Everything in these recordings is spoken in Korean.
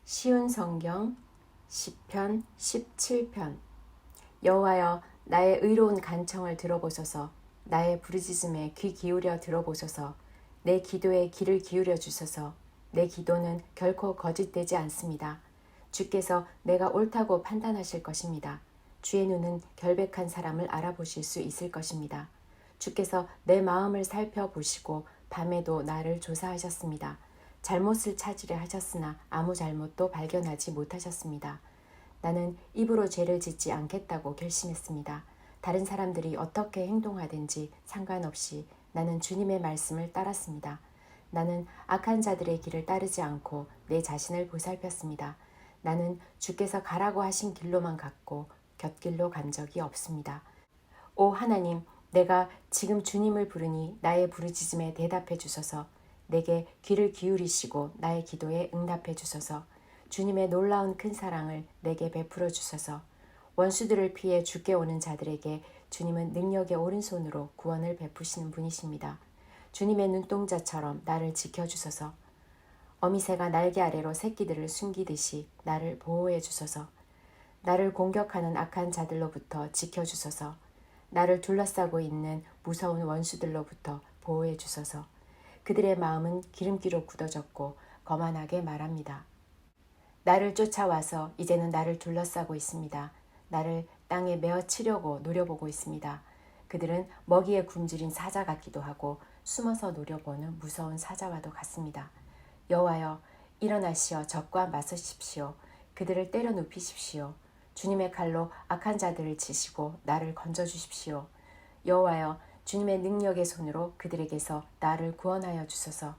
쉬운 성경 시편 17편. 여호와여, 나의 의로운 간청을 들어보소서. 나의 부르짖음에 귀 기울여 들어보소서. 내 기도에 귀를 기울여 주소서. 내 기도는 결코 거짓되지 않습니다. 주께서 내가 옳다고 판단하실 것입니다. 주의 눈은 결백한 사람을 알아보실 수 있을 것입니다. 주께서 내 마음을 살펴보시고 밤에도 나를 조사하셨습니다. 잘못을 찾으려 하셨으나 아무 잘못도 발견하지 못하셨습니다. 나는 입으로 죄를 짓지 않겠다고 결심했습니다. 다른 사람들이 어떻게 행동하든지 상관없이 나는 주님의 말씀을 따랐습니다. 나는 악한 자들의 길을 따르지 않고 내 자신을 보살폈습니다. 나는 주께서 가라고 하신 길로만 갔고 곁길로 간 적이 없습니다. 오 하나님, 내가 지금 주님을 부르니 나의 부르짖음에 대답해 주소서. 내게 귀를 기울이시고 나의 기도에 응답해 주소서. 주님의 놀라운 큰 사랑을 내게 베풀어 주소서. 원수들을 피해 주께 오는 자들에게 주님은 능력의 오른손으로 구원을 베푸시는 분이십니다. 주님의 눈동자처럼 나를 지켜주소서. 어미새가 날개 아래로 새끼들을 숨기듯이 나를 보호해 주소서. 나를 공격하는 악한 자들로부터 지켜주소서. 나를 둘러싸고 있는 무서운 원수들로부터 보호해 주소서. 그들의 마음은 기름기로 굳어졌고 거만하게 말합니다. 나를 쫓아와서 이제는 나를 둘러싸고 있습니다. 나를 땅에 메어치려고 노려보고 있습니다. 그들은 먹이에 굶주린 사자 같기도 하고 숨어서 노려보는 무서운 사자와도 같습니다. 여호와여, 일어나시어 적과 맞서십시오. 그들을 때려 눕히십시오. 주님의 칼로 악한 자들을 치시고 나를 건져주십시오. 여호와여, 주님의 능력의 손으로 그들에게서 나를 구원하여 주소서.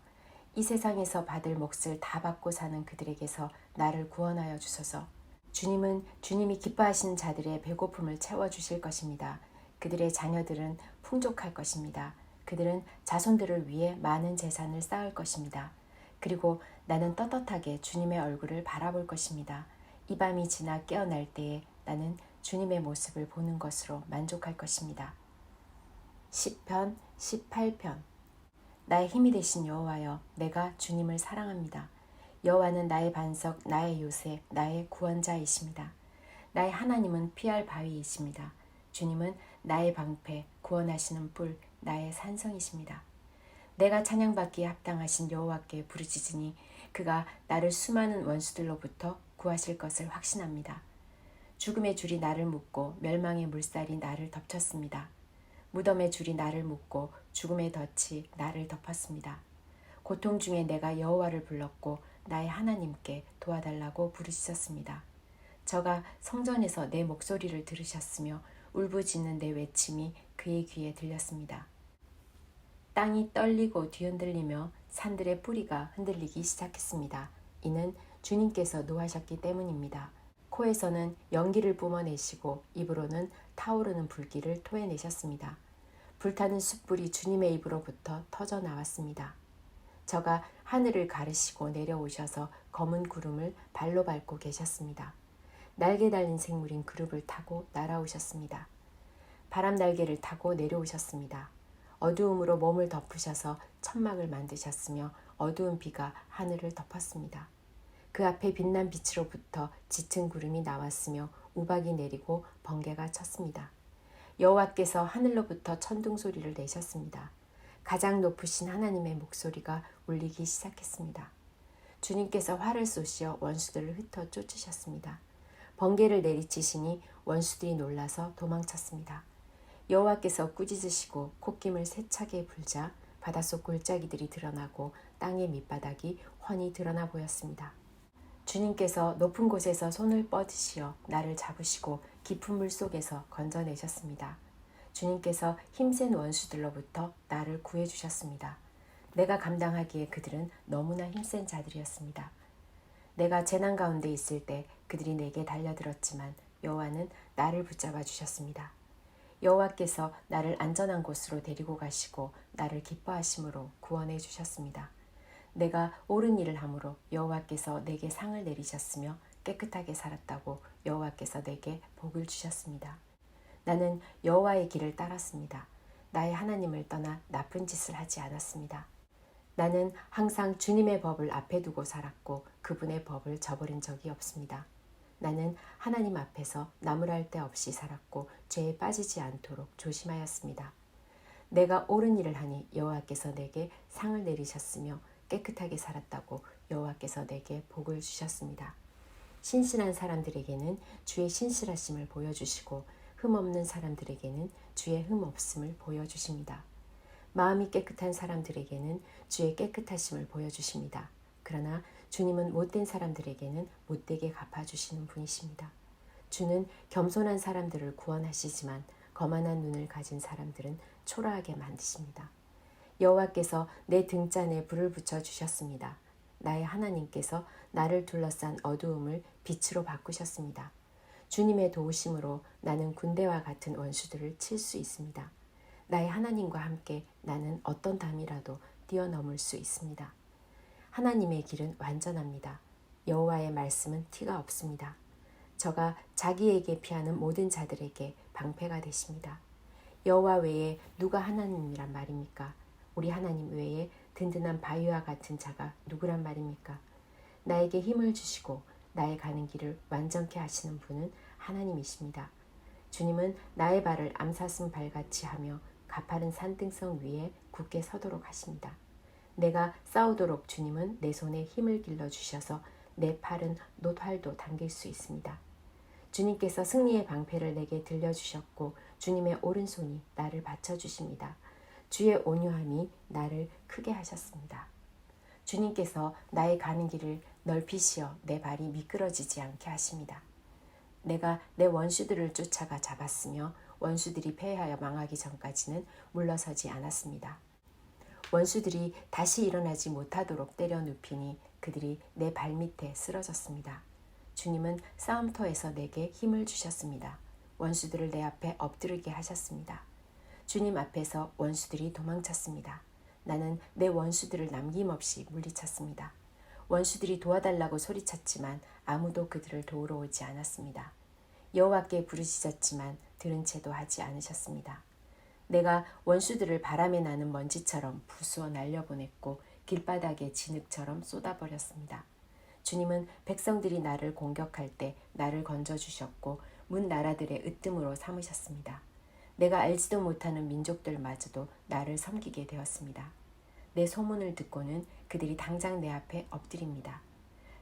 이 세상에서 받을 몫을 다 받고 사는 그들에게서 나를 구원하여 주소서. 주님은 주님이 기뻐하시는 자들의 배고픔을 채워주실 것입니다. 그들의 자녀들은 풍족할 것입니다. 그들은 자손들을 위해 많은 재산을 쌓을 것입니다. 그리고 나는 떳떳하게 주님의 얼굴을 바라볼 것입니다. 이 밤이 지나 깨어날 때에 나는 주님의 모습을 보는 것으로 만족할 것입니다. 시편 18편. 나의 힘이 되신 여호와여, 내가 주님을 사랑합니다. 여호와는 나의 반석, 나의 요새, 나의 구원자이십니다. 나의 하나님은 피할 바위이십니다. 주님은 나의 방패, 구원하시는 뿔, 나의 산성이십니다. 내가 찬양받기에 합당하신 여호와께 부르짖으니 그가 나를 수많은 원수들로부터 구하실 것을 확신합니다. 죽음의 줄이 나를 묶고 멸망의 물살이 나를 덮쳤습니다. 무덤의 줄이 나를 묶고 죽음의 덫이 나를 덮었습니다. 고통 중에 내가 여호와를 불렀고 나의 하나님께 도와달라고 부르짖었습니다. 저가 성전에서 내 목소리를 들으셨으며 울부짖는 내 외침이 그의 귀에 들렸습니다. 땅이 떨리고 뒤흔들리며 산들의 뿌리가 흔들리기 시작했습니다. 이는 주님께서 노하셨기 때문입니다. 코에서는 연기를 뿜어내시고 입으로는 타오르는 불길을 토해내셨습니다. 불타는 숯불이 주님의 입으로부터 터져 나왔습니다. 저가 하늘을 가르시고 내려오셔서 검은 구름을 발로 밟고 계셨습니다. 날개 달린 생물인 그룹을 타고 날아오셨습니다. 바람 날개를 타고 내려오셨습니다. 어두움으로 몸을 덮으셔서 천막을 만드셨으며 어두운 비가 하늘을 덮었습니다. 그 앞에 빛난 빛으로부터 짙은 구름이 나왔으며 우박이 내리고 번개가 쳤습니다. 여호와께서 하늘로부터 천둥 소리를 내셨습니다. 가장 높으신 하나님의 목소리가 울리기 시작했습니다. 주님께서 활을 쏘시어 원수들을 흩어 쫓으셨습니다. 번개를 내리치시니 원수들이 놀라서 도망쳤습니다. 여호와께서 꾸짖으시고 콧김을 세차게 불자 바닷속 골짜기들이 드러나고 땅의 밑바닥이 훤히 드러나 보였습니다. 주님께서 높은 곳에서 손을 뻗으시어 나를 잡으시고 깊은 물 속에서 건져내셨습니다. 주님께서 힘센 원수들로부터 나를 구해주셨습니다. 내가 감당하기에 그들은 너무나 힘센 자들이었습니다. 내가 재난 가운데 있을 때 그들이 내게 달려들었지만 여호와는 나를 붙잡아 주셨습니다. 여호와께서 나를 안전한 곳으로 데리고 가시고 나를 기뻐하심으로 구원해 주셨습니다. 내가 옳은 일을 함으로 여호와께서 내게 상을 내리셨으며 깨끗하게 살았다고 여호와께서 내게 복을 주셨습니다. 나는 여호와의 길을 따랐습니다. 나의 하나님을 떠나 나쁜 짓을 하지 않았습니다. 나는 항상 주님의 법을 앞에 두고 살았고 그분의 법을 저버린 적이 없습니다. 나는 하나님 앞에서 나무랄 데 없이 살았고 죄에 빠지지 않도록 조심하였습니다. 내가 옳은 일을 하니 여호와께서 내게 상을 내리셨으며 깨끗하게 살았다고 여호와께서 내게 복을 주셨습니다. 신실한 사람들에게는 주의 신실하심을 보여주시고 흠없는 사람들에게는 주의 흠없음을 보여주십니다. 마음이 깨끗한 사람들에게는 주의 깨끗하심을 보여주십니다. 그러나 주님은 못된 사람들에게는 못되게 갚아주시는 분이십니다. 주는 겸손한 사람들을 구원하시지만 거만한 눈을 가진 사람들은 초라하게 만드십니다. 여호와께서 내 등잔에 불을 붙여 주셨습니다. 나의 하나님께서 나를 둘러싼 어두움을 빛으로 바꾸셨습니다. 주님의 도우심으로 나는 군대와 같은 원수들을 칠 수 있습니다. 나의 하나님과 함께 나는 어떤 담이라도 뛰어넘을 수 있습니다. 하나님의 길은 완전합니다. 여호와의 말씀은 티가 없습니다. 저가 자기에게 피하는 모든 자들에게 방패가 되십니다. 여호와 외에 누가 하나님이란 말입니까? 우리 하나님 외에 든든한 바위와 같은 자가 누구란 말입니까? 나에게 힘을 주시고 나의 가는 길을 완전케 하시는 분은 하나님이십니다. 주님은 나의 발을 암사슴 발같이 하며 가파른 산등성 위에 굳게 서도록 하십니다. 내가 싸우도록 주님은 내 손에 힘을 길러주셔서 내 팔은 놋활도 당길 수 있습니다. 주님께서 승리의 방패를 내게 들려주셨고 주님의 오른손이 나를 받쳐주십니다. 주의 온유함이 나를 크게 하셨습니다. 주님께서 나의 가는 길을 넓히시어 내 발이 미끄러지지 않게 하십니다. 내가 내 원수들을 쫓아가 잡았으며 원수들이 패하여 망하기 전까지는 물러서지 않았습니다. 원수들이 다시 일어나지 못하도록 때려 눕히니 그들이 내 발밑에 쓰러졌습니다. 주님은 싸움터에서 내게 힘을 주셨습니다. 원수들을 내 앞에 엎드리게 하셨습니다. 주님 앞에서 원수들이 도망쳤습니다. 나는 내 원수들을 남김없이 물리쳤습니다. 원수들이 도와달라고 소리쳤지만 아무도 그들을 도우러 오지 않았습니다. 여호와께 부르짖었지만 들은 채도 하지 않으셨습니다. 내가 원수들을 바람에 나는 먼지처럼 부수어 날려보냈고 길바닥에 진흙처럼 쏟아버렸습니다. 주님은 백성들이 나를 공격할 때 나를 건져주셨고 문 나라들의 으뜸으로 삼으셨습니다. 내가 알지도 못하는 민족들마저도 나를 섬기게 되었습니다. 내 소문을 듣고는 그들이 당장 내 앞에 엎드립니다.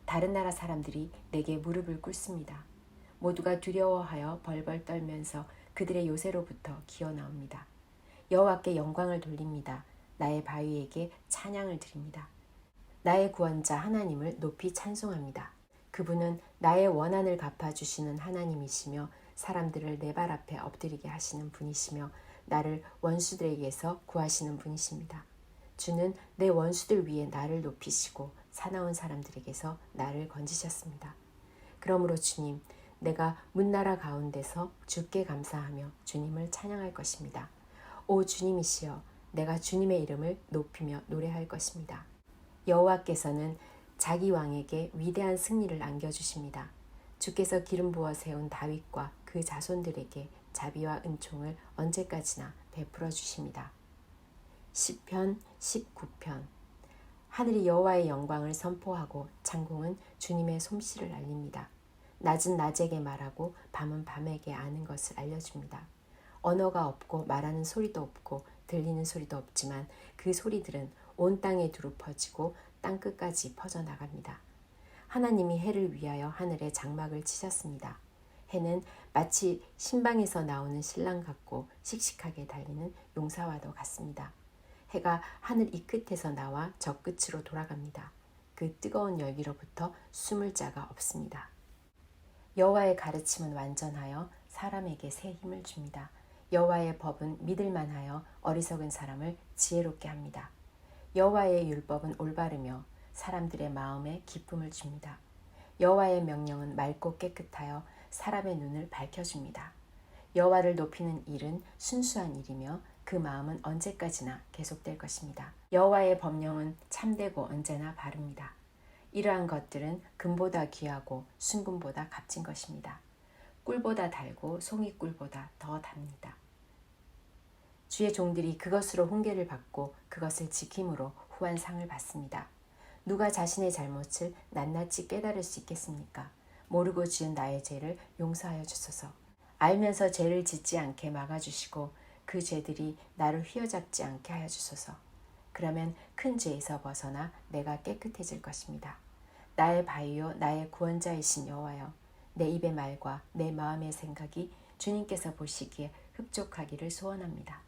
다른 나라 사람들이 내게 무릎을 꿇습니다. 모두가 두려워하여 벌벌 떨면서 그들의 요새로부터 기어 나옵니다. 여호와께 영광을 돌립니다. 나의 바위에게 찬양을 드립니다. 나의 구원자 하나님을 높이 찬송합니다. 그분은 나의 원한을 갚아주시는 하나님이시며 사람들을 내 발 앞에 엎드리게 하시는 분이시며 나를 원수들에게서 구하시는 분이십니다. 주는 내 원수들 위에 나를 높이시고 사나운 사람들에게서 나를 건지셨습니다. 그러므로 주님, 내가 문나라 가운데서 주께 감사하며 주님을 찬양할 것입니다. 오 주님이시여, 내가 주님의 이름을 높이며 노래할 것입니다. 여호와께서는 자기 왕에게 위대한 승리를 안겨주십니다. 주께서 기름 부어 세운 다윗과 그 자손들에게 자비와 은총을 언제까지나 베풀어 주십니다. 시편 19편. 하늘이 여호와의 영광을 선포하고 창공은 주님의 솜씨를 알립니다. 낮은 낮에게 말하고 밤은 밤에게 아는 것을 알려줍니다. 언어가 없고 말하는 소리도 없고 들리는 소리도 없지만 그 소리들은 온 땅에 두루 퍼지고 땅끝까지 퍼져나갑니다. 하나님이 해를 위하여 하늘에 장막을 치셨습니다. 해는 마치 신방에서 나오는 신랑 같고 씩씩하게 달리는 용사와도 같습니다. 해가 하늘 이 끝에서 나와 저 끝으로 돌아갑니다. 그 뜨거운 열기로부터 숨을 자가 없습니다. 여호와의 가르침은 완전하여 사람에게 새 힘을 줍니다. 여호와의 법은 믿을만하여 어리석은 사람을 지혜롭게 합니다. 여호와의 율법은 올바르며 사람들의 마음에 기쁨을 줍니다. 여호와의 명령은 맑고 깨끗하여 사람의 눈을 밝혀줍니다. 여호와를 높이는 일은 순수한 일이며 그 마음은 언제까지나 계속될 것입니다. 여호와의 법령은 참되고 언제나 바릅니다. 이러한 것들은 금보다 귀하고 순금보다 값진 것입니다. 꿀보다 달고 송이꿀보다 더 답니다. 주의 종들이 그것으로 훈계를 받고 그것을 지킴으로 후한 상을 받습니다. 누가 자신의 잘못을 낱낱이 깨달을 수 있겠습니까? 모르고 지은 나의 죄를 용서하여 주소서. 알면서 죄를 짓지 않게 막아주시고 그 죄들이 나를 휘어잡지 않게 하여 주소서. 그러면 큰 죄에서 벗어나 내가 깨끗해질 것입니다. 나의 바위요 나의 구원자이신 여호와여, 내 입의 말과 내 마음의 생각이 주님께서 보시기에 흡족하기를 소원합니다.